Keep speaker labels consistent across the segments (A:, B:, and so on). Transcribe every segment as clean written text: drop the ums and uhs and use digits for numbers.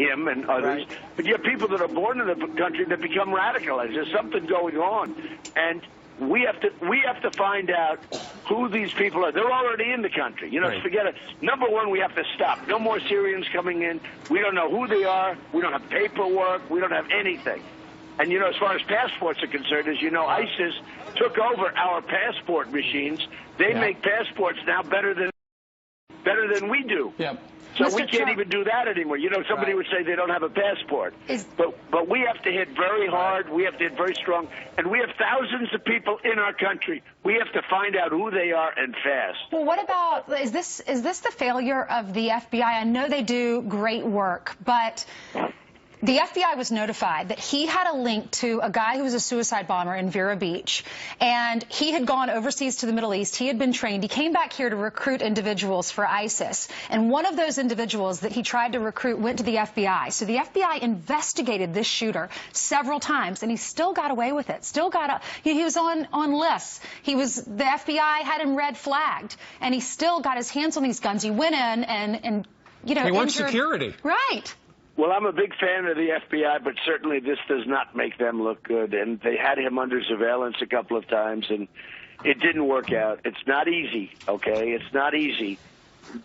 A: him and others, but you have people that are born in the country that become radicalized. There's something going on, and we have to find out who these people are. They're already in the country. You know, forget it. Number one, we have to stop. No more Syrians coming in. We don't know who they are. We don't have paperwork. We don't have anything. And, you know, as far as passports are concerned, as you know, ISIS took over our passport machines. They make passports now better than we do. So we can't even do that anymore. You know, somebody would say they don't have a passport. But we have to hit very hard. We have to hit very strong. And we have thousands of people in our country. We have to find out who they are and fast.
B: Well, what about, is this the failure of the FBI? I know they do great work, but the FBI was notified that he had a link to a guy who was a suicide bomber in Vero Beach, and he had gone overseas to the Middle East. He had been trained. He came back here to recruit individuals for ISIS, and one of those individuals that he tried to recruit went to the FBI. So the FBI investigated this shooter several times, and he still got away with it. He was on lists. The FBI had him red flagged, and he still got his hands on these guns. He went in and you know,
C: he wants security.
B: Right.
A: Well, I'm a big fan of the FBI, but certainly this does not make them look good. And they had him under surveillance a couple of times, and it didn't work out. It's not easy, okay? It's not easy.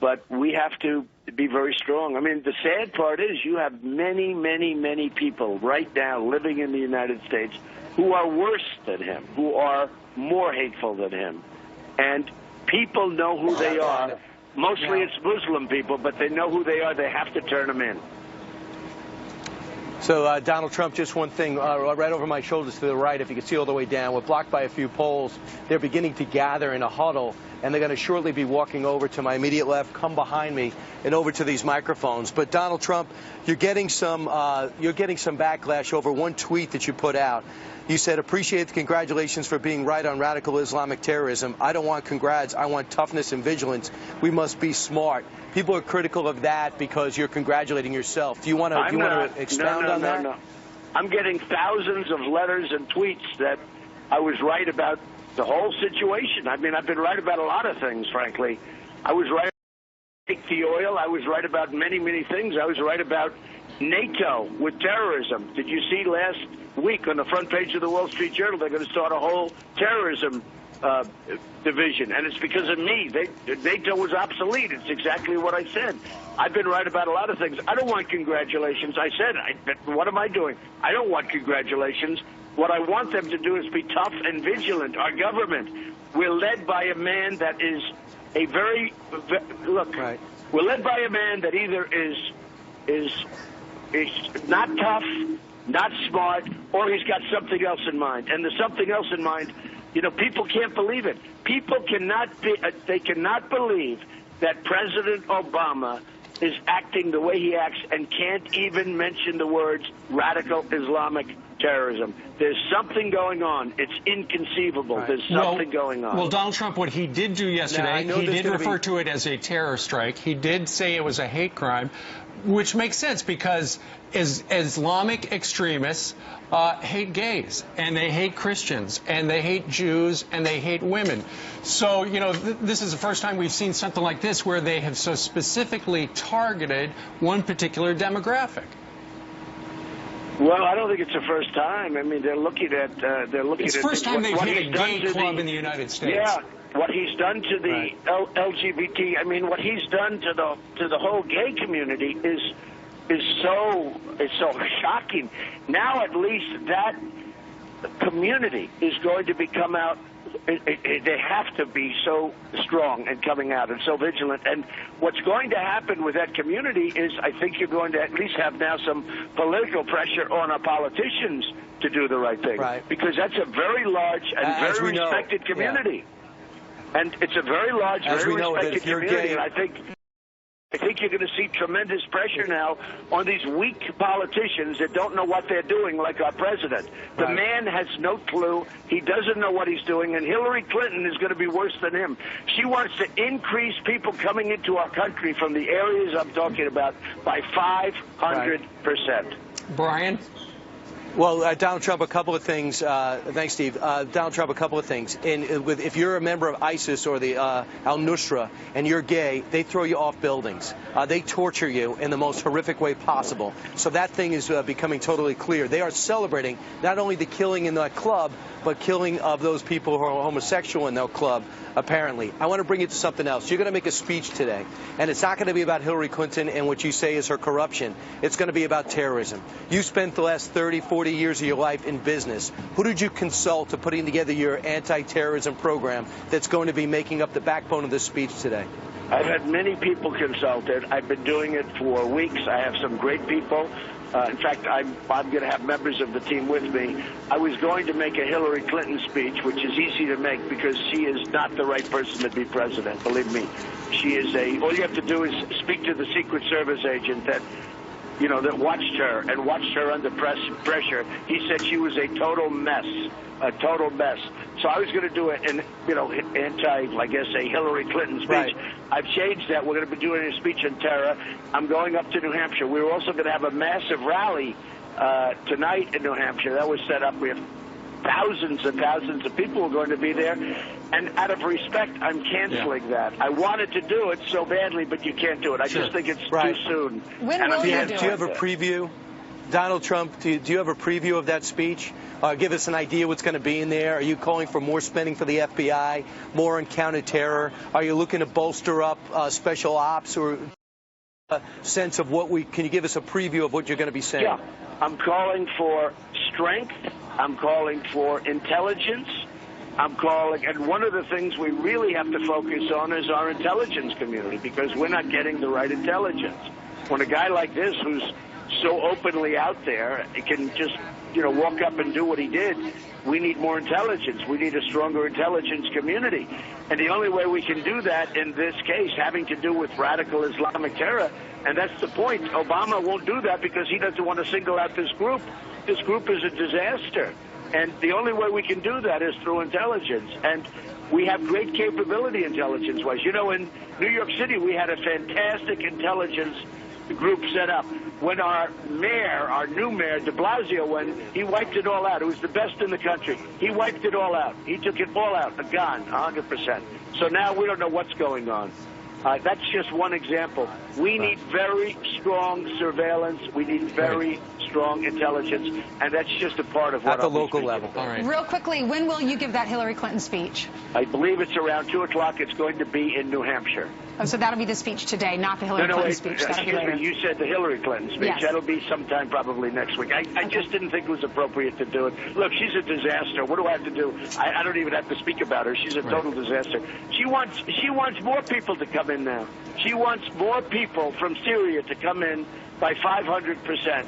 A: But we have to be very strong. I mean, the sad part is you have many, many, many people right now living in the United States who are worse than him, who are more hateful than him. And people know who they are. Mostly it's Muslim people, but they know who they are. They have to turn them in.
D: So, Donald Trump, just one thing, right over my shoulders to the right, if you can see all the way down, we're blocked by a few poles. They're beginning to gather in a huddle, and they're going to shortly be walking over to my immediate left, come behind me, and over to these microphones. But, Donald Trump, you're getting some backlash over one tweet that you put out. You said, appreciate the congratulations for being right on radical Islamic terrorism. I don't want congrats. I want toughness and vigilance. We must be smart. People are critical of that because you're congratulating yourself. Do you want to expound on that? No.
A: I'm getting thousands of letters and tweets that I was right about the whole situation. I mean, I've been right about a lot of things, frankly. I was right about the oil. I was right about many, many things. I was right about NATO with terrorism. Did you see last week on the front page of the Wall Street Journal, they're going to start a whole terrorism division, and it's because of me. NATO was obsolete. It's exactly what I said. I've been right about a lot of things. I don't want congratulations. I said, what am I doing? I don't want congratulations. What I want them to do is be tough and vigilant. Our government, we're led by a man that is a very, look, we're led by a man that either is not tough, not smart, or he's got something else in mind. And the something else in mind, you know, people can't believe it. People they cannot believe that President Obama is acting the way he acts and can't even mention the words radical Islamic terrorism. There's something going on. It's inconceivable. There's something going on.
C: Well, Donald Trump, what he did do yesterday, he did refer to it as a terror strike. He did say it was a hate crime, which makes sense because Islamic extremists hate gays, and they hate Christians, and they hate Jews, and they hate women. So, you know, this is the first time we've seen something like this where they have so specifically targeted one particular demographic.
A: Well, I don't think it's the first time. I mean, they're looking at
C: It's the first time they've hit a gay club in the United States.
A: Yeah, what he's done to the LGBT. I mean, what he's done to the whole gay community is so shocking. Now, at least that community is going to come out. They have to be so strong and coming out and so vigilant. And what's going to happen with that community is I think you're going to at least have now some political pressure on our politicians to do the right thing. Because that's a very large and very respected community. And it's a very large, very respected community. And I think you're going to see tremendous pressure now on these weak politicians that don't know what they're doing, like our president. The man has no clue. He doesn't know what he's doing, and Hillary Clinton is going to be worse than him. She wants to increase people coming into our country from the areas I'm talking about by 500%.
C: Brian?
D: Well, Donald Trump, a couple of things. Thanks, Steve. Donald Trump, a couple of things. If you're a member of ISIS or the al-Nusra and you're gay, they throw you off buildings. They torture you in the most horrific way possible. So that thing is becoming totally clear. They are celebrating not only the killing in that club, but killing of those people who are homosexual in that club, apparently. I want to bring you to something else. You're going to make a speech today, and it's not going to be about Hillary Clinton and what you say is her corruption. It's going to be about terrorism. You spent the last 30, 40 years of your life in business. Who did you consult to putting together your anti-terrorism program that's going to be making up the backbone of this speech today?
A: I've had many people consulted. I've been doing it for weeks. I have some great people. In fact, I'm going to have members of the team with me. I was going to make a Hillary Clinton speech, which is easy to make because she is not the right person to be president. Believe me, she is all you have to do is speak to the Secret Service agent that watched her and watched her under pressure. He said she was a total mess, a total mess. So I was going to do a Hillary Clinton speech.
D: Right.
A: I've changed that. We're going to be doing a speech on terror. I'm going up to New Hampshire. We're also going to have a massive rally tonight in New Hampshire. That was set up. We have thousands and thousands of people who are going to be there. And out of respect, I'm canceling that. I wanted to do it so badly, but you can't do it. I just think it's too soon.
B: When will you do it?
D: Do you have a preview? Donald Trump, do you have a preview of that speech? Give us an idea what's going to be in there. Are you calling for more spending for the FBI, more on counter-terror? Are you looking to bolster up special ops or a sense of can you give us a preview of what you're going to be saying?
A: Yeah, I'm calling for strength. I'm calling for intelligence. And one of the things we really have to focus on is our intelligence community because we're not getting the right intelligence. When a guy like this who's so openly out there can just, walk up and do what he did, we need more intelligence. We need a stronger intelligence community. And the only way we can do that in this case, having to do with radical Islamic terror, and that's the point. Obama won't do that because he doesn't want to single out this group. This group is a disaster. And the only way we can do that is through intelligence. And we have great capability intelligence-wise. In New York City, we had a fantastic intelligence group set up. When our new mayor, de Blasio, when he wiped it all out, it was the best in the country. He wiped it all out. He took it all out, gone, 100%. So now we don't know what's going on. That's just one example. We need very strong surveillance. We need very strong intelligence, and that's just a part of what
D: at the local level.
C: All right.
B: Real quickly, when will you give that Hillary Clinton speech?
A: I believe it's around 2 o'clock. It's going to be in New Hampshire.
B: Oh, so that'll be the speech today, not the Hillary Clinton speech.
A: Excuse me, you said the Hillary Clinton speech.
B: Yes.
A: That'll be sometime probably next week. I just didn't think it was appropriate to do it. Look, she's a disaster. What do I have to do? I don't even have to speak about her. She's a total disaster. She wants more people to come in now. She wants more people from Syria to come in by 500%.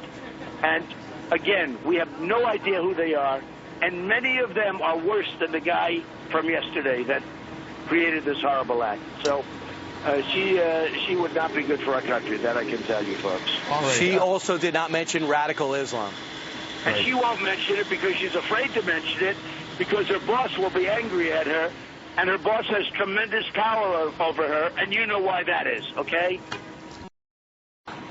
A: And again, we have no idea who they are, and many of them are worse than the guy from yesterday that created this horrible act. So she would not be good for our country, that I can tell you, folks.
D: She also did not mention radical Islam.
A: And she won't mention it because she's afraid to mention it because her boss will be angry at her, and her boss has tremendous power over her, and you know why that is, okay?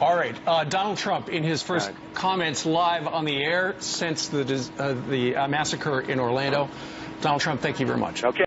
C: All right. Donald Trump, in his first comments live on the air since the massacre in Orlando. Donald Trump, thank you very much.
A: Okay.